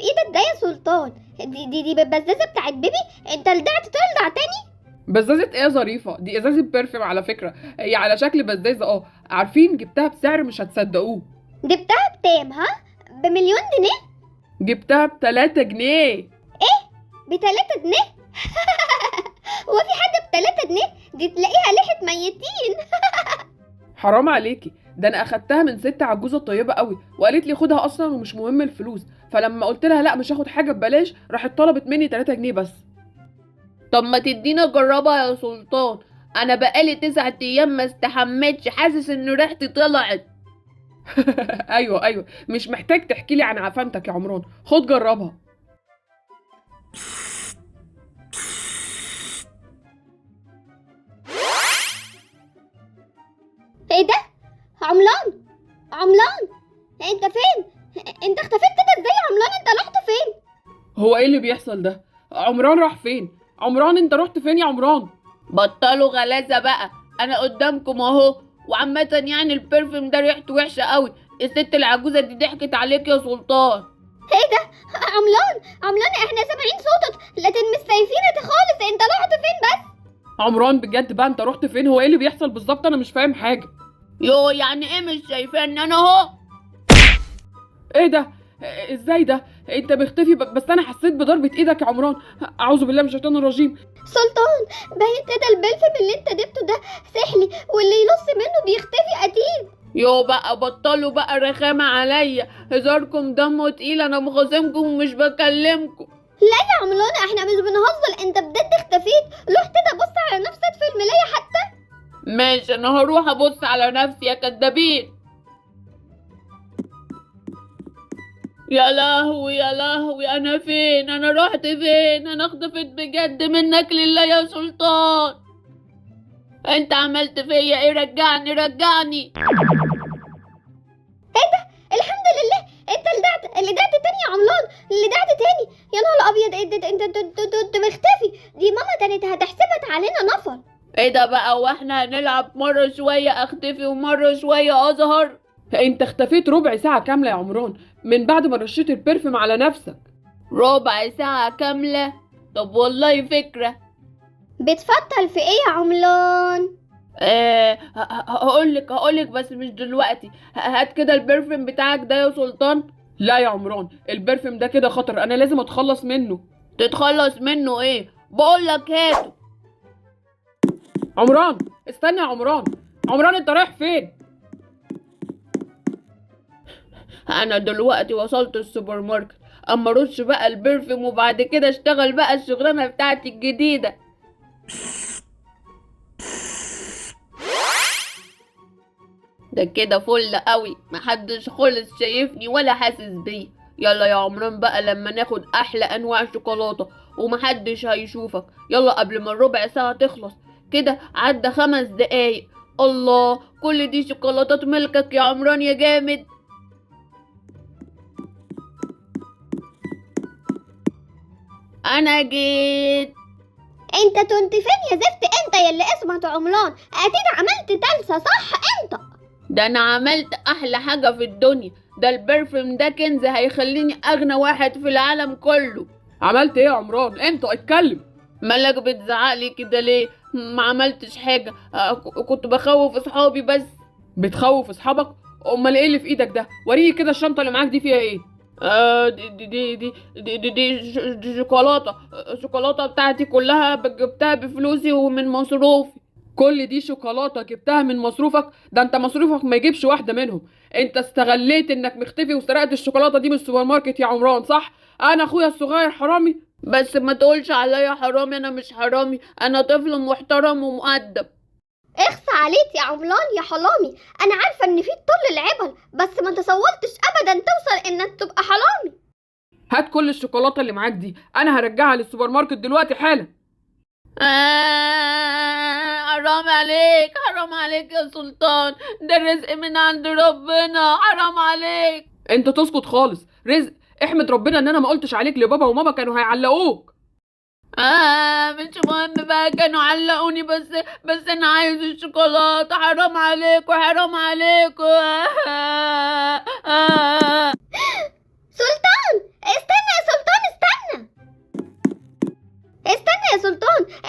ايدك ده يا سلطان؟ دي بالبزازه بتاعت بيبي. انت لدعت ترضع تاني؟ بزازة ايه يا ظريفة؟ دي ازازة برفيوم على فكرة، هي على شكل بزازة. عارفين جبتها بسعر مش هتصدقوه. جبتها بكام؟ ها؟ بمليون جنيه؟ جبتها ب3 جنيه. ب3 جنيه؟ هو في حاجه ب3 جنيه؟ دي تلاقيها لحت ميتين. حرام عليكي، ده انا اخدتها من ست عجوزة طيبة قوي وقالت لي خدها اصلا ومش مهم الفلوس، فلما قلت لها لا مش هاخد حاجة ببلاش راحت طلبت مني 3 جنيه بس. طب ما تدينا اجربها يا سلطان، انا بقالي 9 ايام ما استحمتش، حاسس ان ريحتي طلعت. ايوه مش محتاج تحكي لي عن عفنتك يا عمران، خد جربها. ايه ده؟ عملان، عملان، انت فين؟ انت اختفيت كده ازاي يا عملان؟ انت رحت فين؟ هو ايه اللي بيحصل ده؟ عمران راح فين؟ عمران انت رحت فين يا عمران؟ بطلوا غلاسة بقى، انا قدامكم اهو. وعامة يعني البرفيوم ده ريحته وحشة قوي، الست العجوزة دي ضحكت عليك يا سلطان. ايه ده؟ عملان احنا سامعين صوتك لكن مش شايفينك خالص. انت رحت فين بس؟ عمران بجد بقى انت رحت فين؟ هو ايه اللي بيحصل بالظبط؟ انا مش فاهم حاجة. يو يعني ايه مش شايفان انا اهو؟ ايه ده؟ ازاي ده؟ انت مختفي بس انا حسيت بضربة ايدك يا عمران. اعوذ بالله من الشيطان الرجيم. سلطان، باين كده البلفم اللي انت جبته ده سحلي، واللي يلص منه بيختفي اكيد. يو بقى بطلوا بقى رخامة عليا، هزاركم دمه تقيل، انا مخاصمكم ومش بكلمكم. لا يا عملان احنا مش بنهزر، انت بجد اختفيت. روح كده بص على نفسك في المراية حتى. ماشي انا هروح ابص على نفسي يا كدابين. يا لهوي يا لهوي، انا فين؟ انا رحت فين؟ انا اختفيت بجد، منك لله يا سلطان. انت عملت فيا ايه؟ رجعني رجعني. ايه ده؟ الحمد لله انت اللي دعت تاني يا عملان، اللي دعت تاني. يا نهار ابيض، انت مختفي. دي ماما كانت هتحسبت علينا نفر. ايه ده بقى؟ واحنا هنلعب مرة شوية اختفي ومرة شوية اظهر؟ انت اختفيت ربع ساعة كاملة يا عمران من بعد ما رشيت البرفيوم على نفسك. ربع ساعة كاملة؟ طب والله فكرة. بتفضل في ايه يا عملان؟ هقولك بس مش دلوقتي. هات كده البرفيوم بتاعك ده يا سلطان. لا يا عمران البرفيوم ده كده خطر، انا لازم اتخلص منه. تتخلص منه ايه؟ بقولك هاته. عمران استنى يا عمران، عمران انت رايح فين؟ انا دلوقتي وصلت السوبر ماركت، اما ارش بقى البرفيوم وبعد كده اشتغل بقى الشغلانه بتاعتي الجديده. ده كده فل قوي، محدش خالص شايفني ولا حاسس بيا. يلا يا عمران بقى لما ناخد احلى انواع شوكولاته ومحدش هيشوفك. يلا قبل ما الربع ساعه تخلص، كده عدى 5 دقايق. الله، كل دي شوكولاتات ملكك يا عمران يا جامد. انا جيت. انت كنت فين يا زفت؟ انت يلي اسمك عملان، اكيد عملت تلسة صح انت؟ ده انا عملت احلى حاجة في الدنيا، ده البرفيوم ده كنز هيخليني اغنى واحد في العالم كله. عملت ايه يا عمران؟ انت اتكلم. مالك بتزعقلي كده ليه؟ ما عملتش حاجة، كنت بخوف اصحابي بس. بتخوف اصحابك؟ امال ايه اللي في ايدك ده؟ وريني كده الشنطة اللي معاك دي فيها ايه؟ دي شوكولاتة. الشوكولاتة بتاعتي كلها جبتها بفلوسي ومن مصروفي. كل دي شوكولاتة جبتها من مصروفك؟ ده انت مصروفك ما يجيبش واحدة منهم. انت استغليت انك مختفي وسرقت الشوكولاتة دي من السوبر ماركت يا عمران صح؟ انا اخويا الصغير حرامي؟ بس ما تقولش عليا حرامي، انا مش حرامي، انا طفل محترم ومؤدب. اخفى عليك يا عملان يا حرامي. انا عارفة ان في طول العبل، بس ما تصورتش ابدا توصل انك تبقى حرامي. هات كل الشوكولاتة اللي معاك دي، انا هرجعها للسوبر ماركت دلوقتي حالا. حرام عليك حرام عليك يا سلطان، ده الرزق من عند ربنا، حرام عليك. انت تسكت خالص، رزق؟ احمد ربنا ان انا ما قلتش عليك لبابا وماما، كانوا هيعلقوك. مش مهم بقى، كانوا علقوني بس انا عايز الشوكولاتة، حرام عليكوا حرام عليكوا. سلطان، استنى يا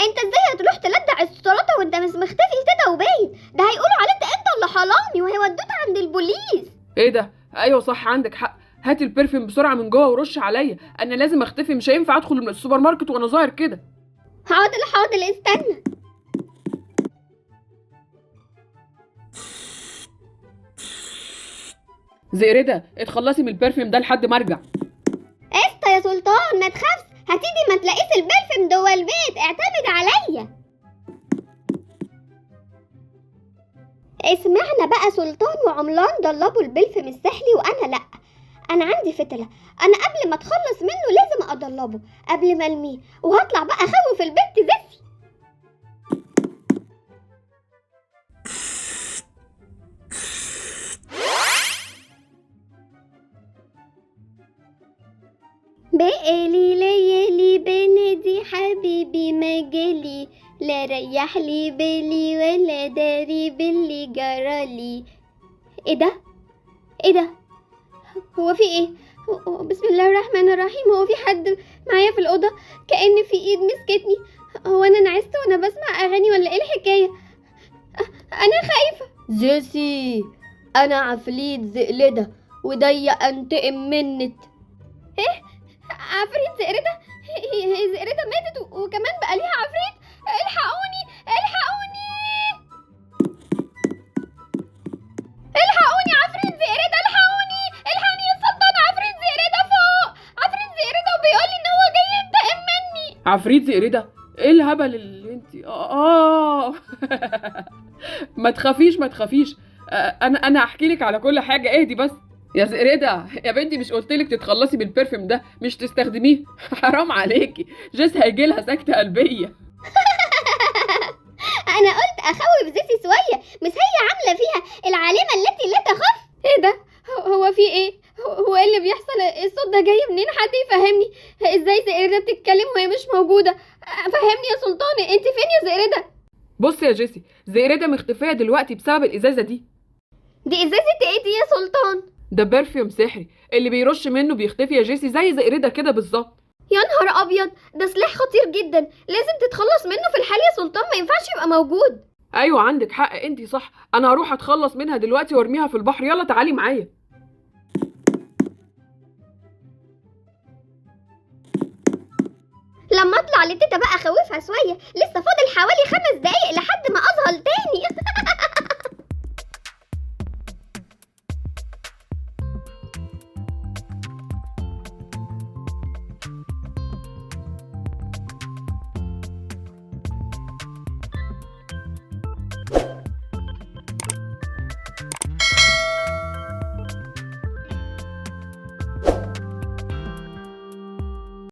انت ازاي هتروح تلدع الشوكولاته وانت مش مختفي كده وباين؟ ده هيقولوا عليك انت اللي حرامي وهيودوك عند البوليس. ايه ده؟ ايوه صح، عندك حق. هات البرفيوم بسرعه من جوه ورش عليا، انا لازم اختفي، مش هينفع ادخل من السوبر ماركت وانا ظاهر كده. حاضر حاضر، استنى. زئردة اتخلصي من البرفيوم ده لحد ما ارجع. قشطة يا سلطان، ما تخافش، هتيجي ما تلاقيش البرفيوم جوه البيت، اعتمد عليا. اسمعنا بقى، سلطان وعملان ضلبوا البرفيوم السحلي وانا لا. انا عندي فتلة، انا قبل ما اتخلص منه لازم اضلبه قبل ما ارميه، وهطلع بقى اخوف البت زفي. بقالي ليالي بنادي حبيبي مجالي، لا ريح لي بالي ولا داري باللي جرالي. ايه ده؟ ايه ده؟ هو في ايه؟ بسم الله الرحمن الرحيم. هو في حد معايا في الأوضة؟ كأن في ايد مسكتني. هو انا نعست وانا بسمع اغاني ولا ايه الحكاية؟ انا خايفة. جيسي، انا عفريت زئلدة وضيق انتقم منك. ايه؟ عفريت زئردة؟ هي زئردة ماتت وكمان بقى ليها عفريت؟ الحقوني الحقوني الحقوني، عفريت زئردة، الحقوني الحقوني يا سلطان، عفريت زئردة فوق، عفريت زئردة وبيقول لي ان هو جاي ينتقم مني. عفريت زئردة؟ ايه الهبل اللي انت ما تخافيش ما تخافيش، انا هحكي لك على كل حاجه، اهدي بس. يا زئردة يا بنتي، مش قلتلك تتخلصي بالبرفيوم ده مش تستخدميه؟ حرام عليكي، جيس هيجيلها سكتة قلبية. انا قلت اخوف زيسي شويه، مش هي عامله فيها العالمه التي لا تخاف. ايه ده؟ هو في ايه؟ هو ايه اللي بيحصل؟ الصوت ده جاي منين؟ حد يفهمني. ازاي زئردة بتتكلم وهي مش موجوده؟ فهمني يا سلطان، انت فين يا زئردة؟ بص يا جيسي، زئردة مختفية دلوقتي بسبب الازازة دي. دي ازازه ايه دي يا سلطان؟ ده برفيوم سحري، اللي بيرش منه بيختفي يا جيسي، زي زئردة كده بالظبط. يا نهار ابيض، ده سلاح خطير جدا، لازم تتخلص منه في الحال يا سلطان، ما ينفعش يبقى موجود. ايوه عندك حق، انتي صح، انا هروح اتخلص منها دلوقتي وارميها في البحر. يلا تعالي معايا. لما اطلع لتيتا بقى اخوفها شويه، لسه فاضل حوالي 5 دقايق لحد ما اظهر تاني.